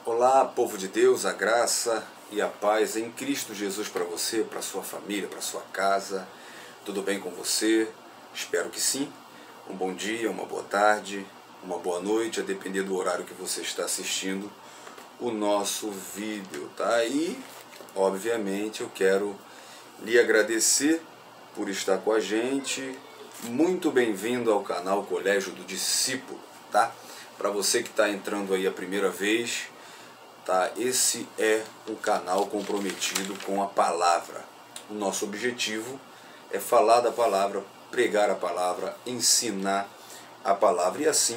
Olá, povo de Deus, a graça e a paz em Cristo Jesus para você, para sua família, para sua casa. Tudo bem com você? Espero que sim. Um bom dia, uma boa tarde, uma boa noite, a depender do horário que você está assistindo o nosso vídeo, tá? E, obviamente, eu quero lhe agradecer por estar com a gente. Muito bem-vindo ao canal Colégio do Discípulo, tá? Para você que está entrando aí a primeira vez, tá? Esse é um canal comprometido com a palavra. O nosso objetivo é falar da palavra, pregar a palavra, ensinar a palavra e assim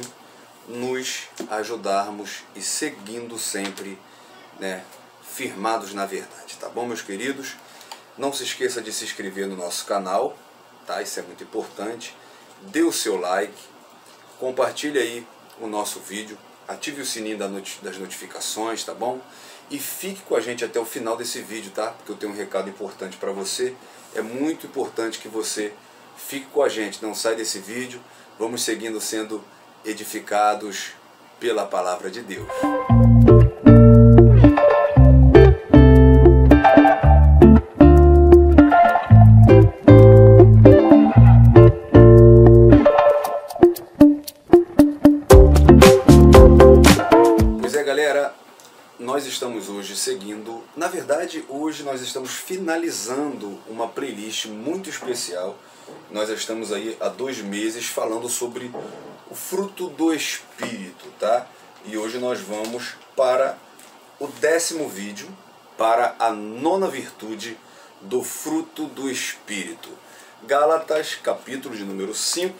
nos ajudarmos e seguindo sempre, né, firmados na verdade, tá bom, meus queridos? Não se esqueça de se inscrever no nosso canal, tá? Isso é muito importante. Dê o seu like, compartilhe aí o nosso vídeo, ative o sininho das notificações, tá bom? E fique com a gente até o final desse vídeo, tá? Porque eu tenho um recado importante para você. É muito importante que você fique com a gente, não sai desse vídeo. Vamos seguindo sendo edificados pela palavra de Deus. Galera, nós estamos hoje seguindo, na verdade hoje nós estamos finalizando uma playlist muito especial. Nós estamos aí há 2 meses falando sobre o fruto do Espírito, tá? E hoje nós vamos para o 10º vídeo, para a 9ª virtude do fruto do Espírito. Gálatas, capítulo de número 5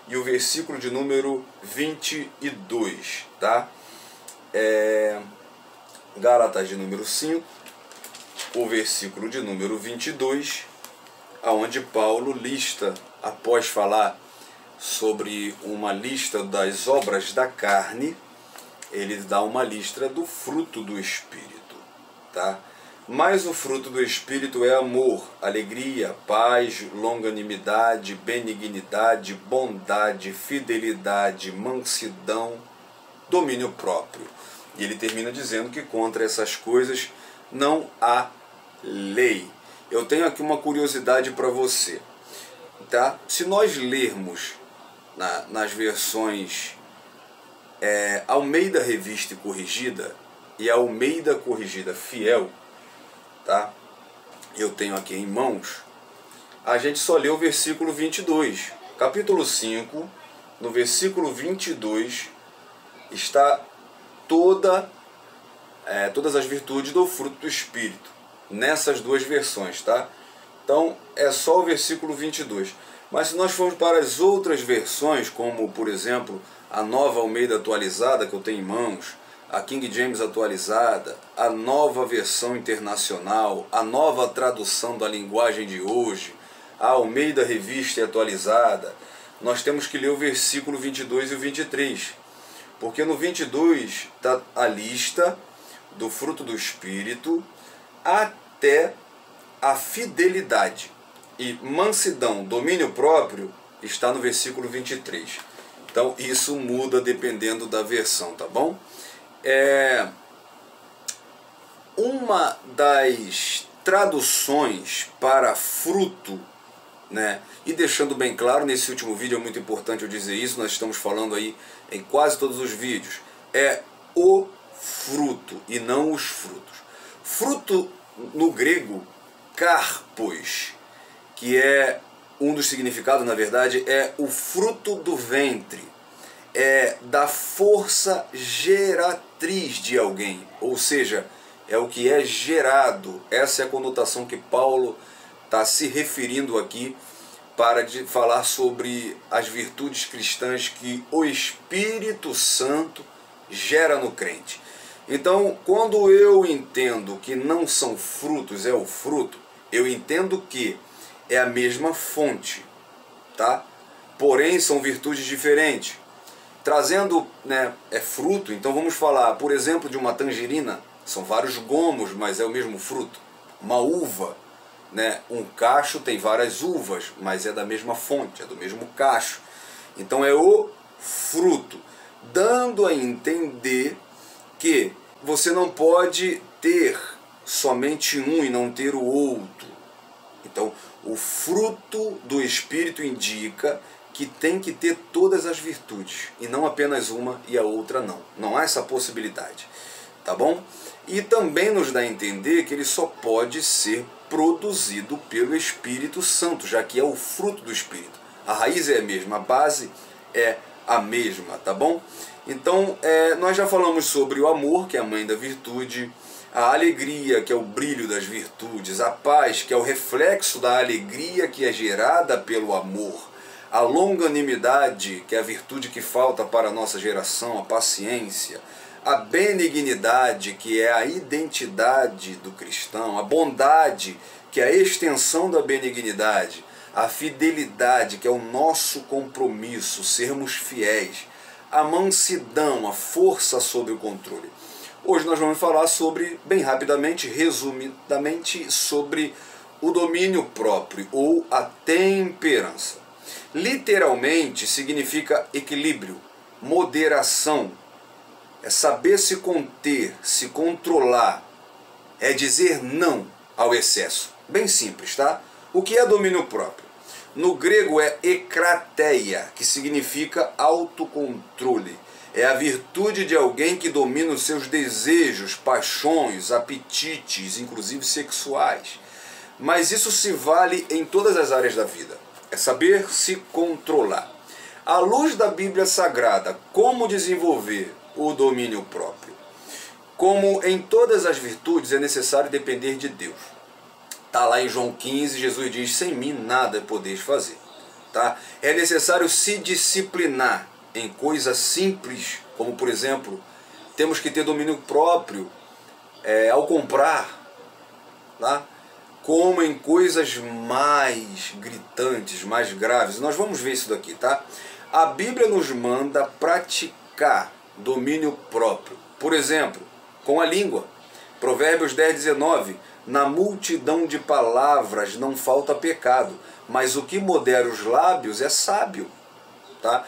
e o versículo de número 22, tá? Gálatas de número 5, o versículo de número 22, aonde Paulo lista, após falar sobre uma lista das obras da carne, ele dá uma lista do fruto do Espírito, tá? Mas o fruto do Espírito é amor, alegria, paz, longanimidade, benignidade, bondade, fidelidade, mansidão, domínio próprio. E ele termina dizendo que contra essas coisas não há lei. Eu tenho aqui uma curiosidade para você, tá? Se nós lermos nas versões Almeida Revista e Corrigida e Almeida Corrigida Fiel, tá? Eu tenho aqui em mãos, a gente só lê o versículo 22. Capítulo 5, no versículo 22, está todas as virtudes do fruto do Espírito, nessas 2 versões, tá? Então, é só o versículo 22. Mas se nós formos para as outras versões, como, por exemplo, a Nova Almeida Atualizada, que eu tenho em mãos, a King James Atualizada, a Nova Versão Internacional, a Nova Tradução da Linguagem de Hoje, a Almeida Revista e Atualizada, nós temos que ler o versículo 22 e o 23. Porque no 22 está a lista do fruto do Espírito até a fidelidade. E mansidão, domínio próprio, está no versículo 23. Então isso muda dependendo da versão, tá bom? Uma das traduções para fruto, né? E deixando bem claro, nesse último vídeo é muito importante eu dizer isso, nós estamos falando aí em quase todos os vídeos, é o fruto e não os frutos. Fruto no grego, karpos, que é um dos significados, na verdade, é o fruto do ventre, é da força geratriz de alguém, ou seja, é o que é gerado. Essa é a conotação que Paulo está se referindo aqui para falar sobre as virtudes cristãs que o Espírito Santo gera no crente. Então, quando eu entendo que não são frutos, é o fruto, eu entendo que é a mesma fonte, tá? Porém, são virtudes diferentes. Trazendo, né, é fruto, então vamos falar, por exemplo, de uma tangerina, são vários gomos, mas é o mesmo fruto. Uma uva, né? Um cacho tem várias uvas, mas é da mesma fonte, é do mesmo cacho. Então é o fruto, dando a entender que você não pode ter somente um e não ter o outro. Então, o fruto do Espírito indica que tem que ter todas as virtudes, e não apenas uma e a outra não. Não há essa possibilidade, tá bom? E também nos dá a entender que ele só pode ser produzido pelo Espírito Santo, já que é o fruto do Espírito. A raiz é a mesma, a base é a mesma, tá bom? Então, nós já falamos sobre o amor, que é a mãe da virtude, a alegria, que é o brilho das virtudes, a paz, que é o reflexo da alegria que é gerada pelo amor, a longanimidade, que é a virtude que falta para a nossa geração, a paciência, a benignidade, que é a identidade do cristão, a bondade, que é a extensão da benignidade, a fidelidade, que é o nosso compromisso, sermos fiéis, a mansidão, a força sob o controle. Hoje nós vamos falar sobre, bem rapidamente, resumidamente, sobre o domínio próprio ou a temperança. Literalmente significa equilíbrio, moderação, é saber se conter, se controlar, é dizer não ao excesso. Bem simples, tá? O que é domínio próprio? No grego é ekrateia, que significa autocontrole. É a virtude de alguém que domina os seus desejos, paixões, apetites, inclusive sexuais. Mas isso se vale em todas as áreas da vida. É saber se controlar. À luz da Bíblia Sagrada, como desenvolver o domínio próprio? Como em todas as virtudes é necessário depender de Deus. Está lá em João 15, Jesus diz, sem mim nada podeis fazer. Tá? É necessário se disciplinar em coisas simples, como por exemplo, temos que ter domínio próprio ao comprar, tá? Como em coisas mais gritantes, mais graves. Nós vamos ver isso daqui, tá? A Bíblia nos manda praticar domínio próprio. Por exemplo, com a língua. Provérbios 10, 19. Na multidão de palavras não falta pecado, mas o que modera os lábios é sábio. Tá?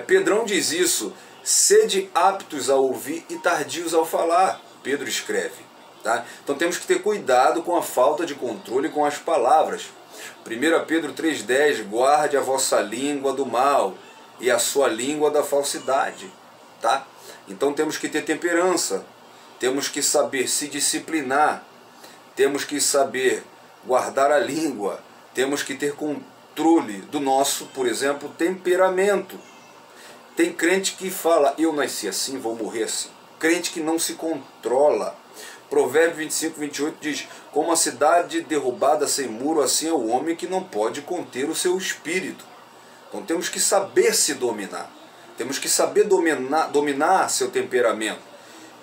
Pedrão diz isso, sede aptos a ouvir e tardios ao falar. Pedro escreve. Tá? Então temos que ter cuidado com a falta de controle com as palavras. 1 Pedro 3,10, guarde a vossa língua do mal e a sua língua da falsidade. Tá? Então temos que ter temperança, temos que saber se disciplinar, temos que saber guardar a língua, temos que ter controle do nosso, por exemplo, temperamento. Tem crente que fala, eu nasci assim, vou morrer assim. Crente que não se controla. Provérbio 25, 28 diz, como a cidade derrubada sem muro, assim é o homem que não pode conter o seu espírito. Então temos que saber se dominar. Temos que saber dominar seu temperamento.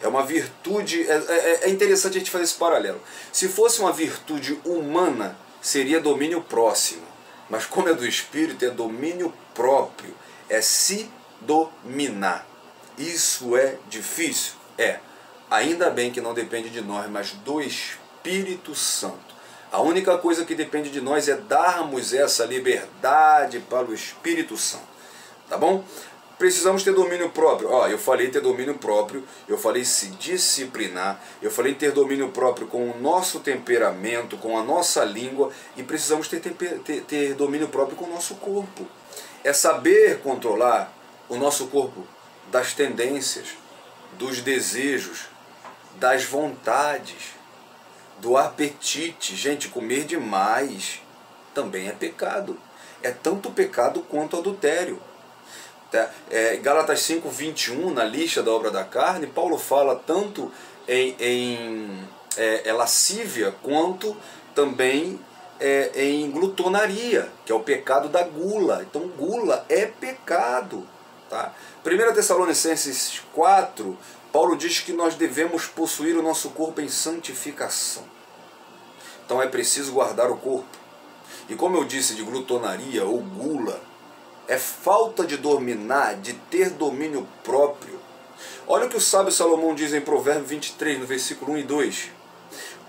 É uma virtude, é interessante a gente fazer esse paralelo. Se fosse uma virtude humana, seria domínio próximo. Mas como é do espírito, é domínio próprio. É se dominar. Isso é difícil? Ainda bem que não depende de nós, mas do Espírito Santo. A única coisa que depende de nós é darmos essa liberdade para o Espírito Santo. Tá bom? Precisamos ter domínio próprio. Eu falei ter domínio próprio, eu falei se disciplinar, eu falei ter domínio próprio com o nosso temperamento, com a nossa língua, e precisamos ter domínio próprio com o nosso corpo. É saber controlar o nosso corpo das tendências, dos desejos, das vontades, do apetite. Gente, comer demais também é pecado. É tanto pecado quanto adultério. Gálatas 5, 21, na lista da obra da carne, Paulo fala tanto em lascívia quanto também em glutonaria, que é o pecado da gula. Então gula é pecado. Tá? 1 Tessalonicenses 4, Paulo diz que nós devemos possuir o nosso corpo em santificação. Então é preciso guardar o corpo. E como eu disse, de glutonaria ou gula, é falta de dominar, de ter domínio próprio. Olha o que o sábio Salomão diz em Provérbio 23, no versículo 1 e 2.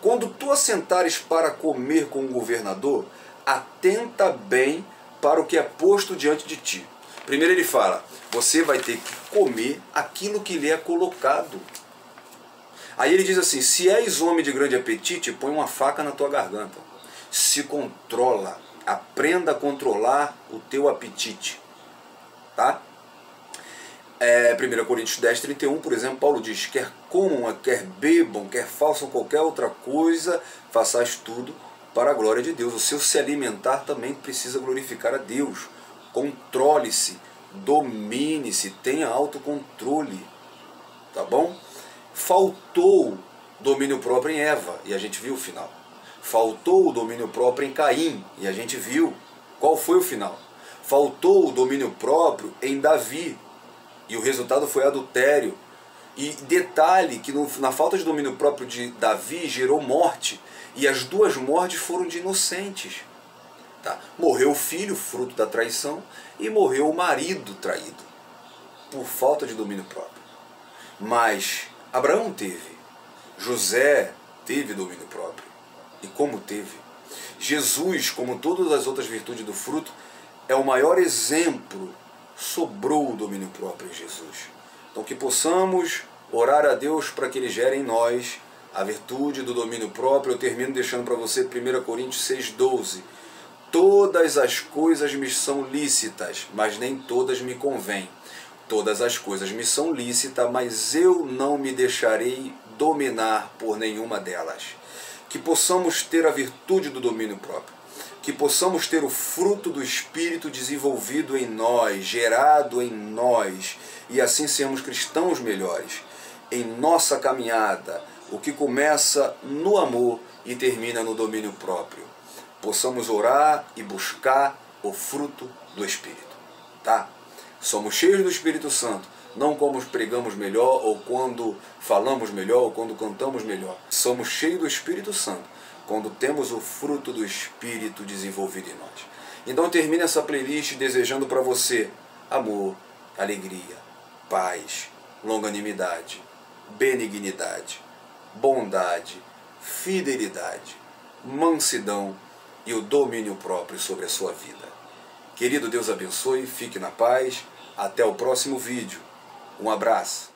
Quando tu assentares para comer com o governador, atenta bem para o que é posto diante de ti. Primeiro ele fala, você vai ter que comer aquilo que lhe é colocado. Aí ele diz assim: se és homem de grande apetite, põe uma faca na tua garganta. Se controla, aprenda a controlar o teu apetite. Tá? 1 Coríntios 10, 31, por exemplo, Paulo diz: quer comam, quer bebam, quer façam qualquer outra coisa, façais tudo para a glória de Deus. O seu se alimentar também precisa glorificar a Deus. Controle-se, domine-se, tenha autocontrole. Tá bom? Faltou domínio próprio em Eva, e a gente viu o final. Faltou o domínio próprio em Caim, e a gente viu qual foi o final. Faltou o domínio próprio em Davi, e o resultado foi adultério. E detalhe que na falta de domínio próprio de Davi gerou morte, e as duas mortes foram de inocentes. Tá? Morreu o filho, fruto da traição, e morreu o marido traído, por falta de domínio próprio. Mas Abraão teve, José teve domínio próprio. E como teve? Jesus, como todas as outras virtudes do fruto, é o maior exemplo. Sobrou o domínio próprio em Jesus. Então que possamos orar a Deus para que Ele gere em nós a virtude do domínio próprio. Eu termino deixando para você 1 Coríntios 6,12. Todas as coisas me são lícitas, mas nem todas me convêm. Todas as coisas me são lícitas, mas eu não me deixarei dominar por nenhuma delas. Que possamos ter a virtude do domínio próprio. Que possamos ter o fruto do Espírito desenvolvido em nós, gerado em nós, e assim sermos cristãos melhores. Em nossa caminhada, o que começa no amor e termina no domínio próprio. Possamos orar e buscar o fruto do Espírito. Tá? Somos cheios do Espírito Santo, não como pregamos melhor, ou quando falamos melhor, ou quando cantamos melhor. Somos cheios do Espírito Santo, quando temos o fruto do Espírito desenvolvido em nós. Então termine essa playlist desejando para você amor, alegria, paz, longanimidade, benignidade, bondade, fidelidade, mansidão e o domínio próprio sobre a sua vida. Querido, Deus abençoe, fique na paz, até o próximo vídeo. Um abraço.